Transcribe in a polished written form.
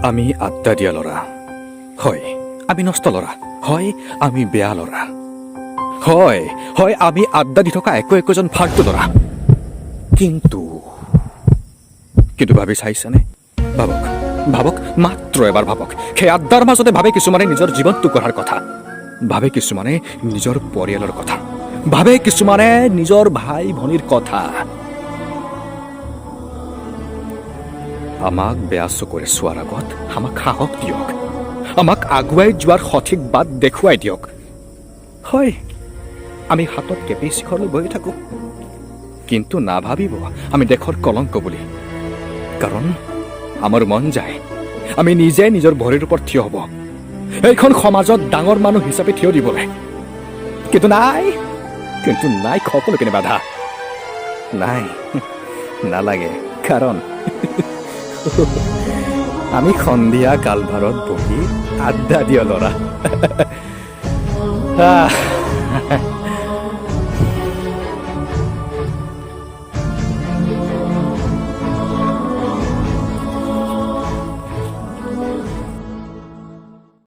আমি আড্ডা দিয়া ল'ৰা হয়, আমি নষ্ট ল'ৰা হয়, আমি বেয়া ল'ৰা হয়, হয় আমি আড্ডা দি থকা একোজন ফাল্টু ল'ৰা। কিন্তু কিন্তু ভাবি চাইছেনে? ভাবক ভাবক, মাত্ৰ এবাৰ ভাবক, সেই আড্ডাৰ মাজতে ভাবে কিছুমানে নিজৰ জীৱনটো গঢ়াৰ কথা, ভাবে কিছুমানে নিজৰ পৰিয়ালৰ কথা, ভাবে কিছুমানে নিজৰ ভাই ভনীৰ কথা। আমাক বেয়া চকুৰে চোৱাৰ আগত আমাক সাহস দিয়ক, আমাক আগুৱাই যোৱাৰ সঠিক বাট দেখুৱাই দিয়ক। হয়, আমি হাতত কেপি শিখৰলৈ বহি থাকোঁ, কিন্তু নাভাবিব আমি দেশৰ কলংক বুলি। কাৰণ আমাৰ মন যায় আমি নিজে নিজৰ ভৰিৰ ওপৰত থিয় হ'ব, এইখন সমাজত ডাঙৰ মানুহ হিচাপে থিয় দিবলৈ। কিন্তু নাই সকলোখিনি বাধা নাই, নালাগে। কাৰণ আমি সন্ধিয়া কালভাৰত বহি আড্ডা দিয়া ল'ৰা।